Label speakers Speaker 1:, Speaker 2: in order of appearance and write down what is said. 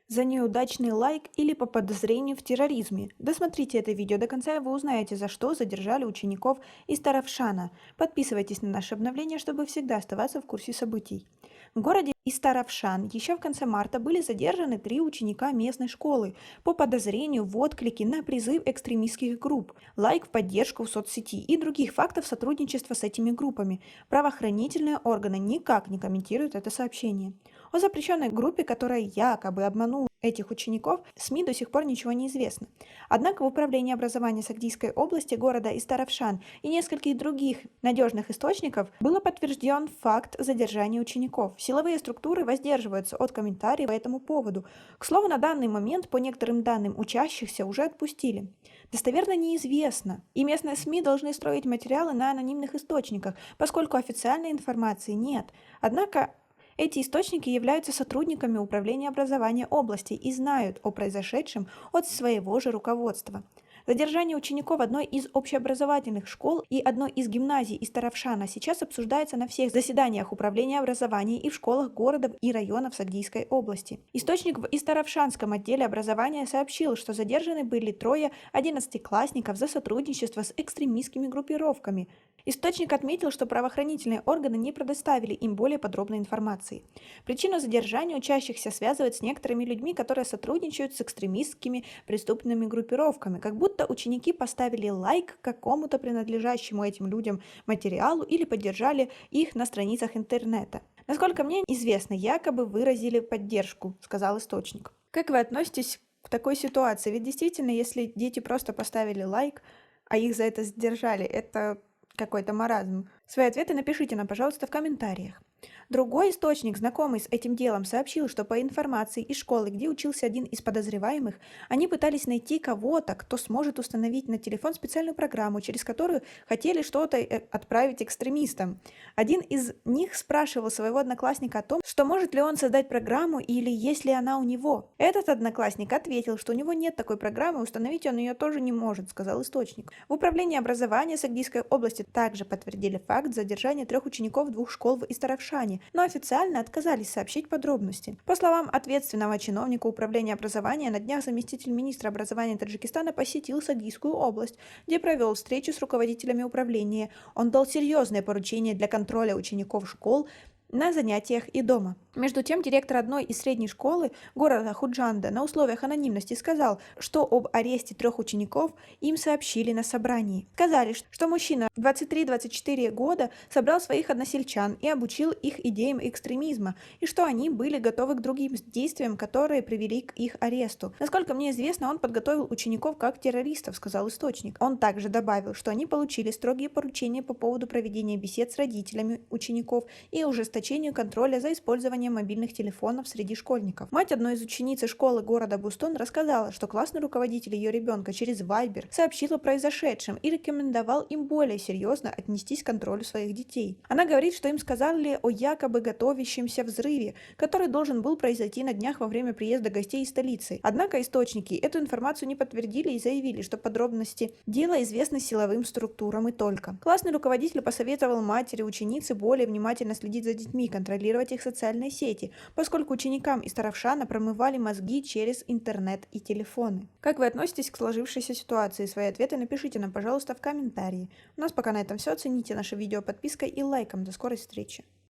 Speaker 1: За неудачный лайк или по подозрению в терроризме. Досмотрите это видео до конца, и вы узнаете, за что задержали учеников из Таравшана. Подписывайтесь на наши обновления, чтобы всегда оставаться в курсе событий. В городе Истаравшан еще в конце марта были задержаны 3 ученика местной школы по подозрению в отклике на призыв экстремистских групп, лайк в поддержку в соцсети и других фактов сотрудничества с этими группами. Правоохранительные органы никак не комментируют это сообщение. О запрещенной группе, которая якобы обманула этих учеников, СМИ до сих пор ничего не известно. Однако в Управлении образования Сагдийской области города Истаравшан и нескольких других надежных источников был подтвержден факт задержания учеников. Силовые структуры воздерживаются от комментариев по этому поводу. К слову, на данный момент, по некоторым данным, учащихся уже отпустили. Достоверно неизвестно, и местные СМИ должны строить материалы на анонимных источниках, поскольку официальной информации нет. Однако эти источники являются сотрудниками Управления образования области и знают о произошедшем от своего же руководства. Задержание учеников одной из общеобразовательных школ и одной из гимназий из Таравшана сейчас обсуждается на всех заседаниях Управления образования и в школах городов и районов Сагдийской области. Источник в Истаравшанском отделе образования сообщил, что задержаны были 3 11-классников за сотрудничество с экстремистскими группировками. Источник отметил, что правоохранительные органы не предоставили им более подробной информации. Причину задержания учащихся связывают с некоторыми людьми, которые сотрудничают с экстремистскими преступными группировками, как будто ученики поставили лайк какому-то принадлежащему этим людям материалу или поддержали их на страницах интернета. Насколько мне известно, якобы выразили поддержку, сказал источник. Как вы относитесь к такой ситуации? Ведь действительно, если дети просто поставили лайк, а их за это задержали, это какой-то маразм. Свои ответы напишите нам, пожалуйста, в комментариях. Другой источник, знакомый с этим делом, сообщил, что по информации из школы, где учился один из подозреваемых, они пытались найти кого-то, кто сможет установить на телефон специальную программу, через которую хотели что-то отправить экстремистам. Один из них спрашивал своего одноклассника о том, что может ли он создать программу или есть ли она у него. Этот одноклассник ответил, что у него нет такой программы, установить он ее тоже не может, сказал источник. В Управлении образования Сагдийской области также подтвердили факт задержания 3 учеников 2 школ в Истаравшане, но официально отказались сообщить подробности. По словам ответственного чиновника Управления образования, на днях заместитель министра образования Таджикистана посетил Сагдийскую область, где провел встречу с руководителями управления. Он дал серьезные поручения для контроля учеников школ на занятиях и дома. Между тем, директор одной из средней школы города Худжанда на условиях анонимности сказал, что об аресте 3 учеников им сообщили на собрании. Сказали, что мужчина 23-24 года собрал своих односельчан и обучил их идеям экстремизма, и что они были готовы к другим действиям, которые привели к их аресту. Насколько мне известно, он подготовил учеников как террористов, сказал источник. Он также добавил, что они получили строгие поручения по поводу проведения бесед с родителями учеников и ужесточению контроля за использованием мобильных телефонов среди школьников. Мать одной из учениц школы города Бустон рассказала, что классный руководитель ее ребенка через Viber сообщил о произошедшем и рекомендовал им более серьезно отнестись к контролю своих детей. Она говорит, что им сказали о якобы готовящемся взрыве, который должен был произойти на днях во время приезда гостей из столицы. Однако источники эту информацию не подтвердили и заявили, что подробности дела известны силовым структурам и только. Классный руководитель посоветовал матери ученицы более внимательно следить за детьми, контролировать их социальные сети, поскольку ученикам из Таравшана промывали мозги через интернет и телефоны. Как вы относитесь к сложившейся ситуации? Свои ответы напишите нам, пожалуйста, в комментарии. У нас пока на этом все. Оцените наше видео подпиской и лайком. До скорой встречи.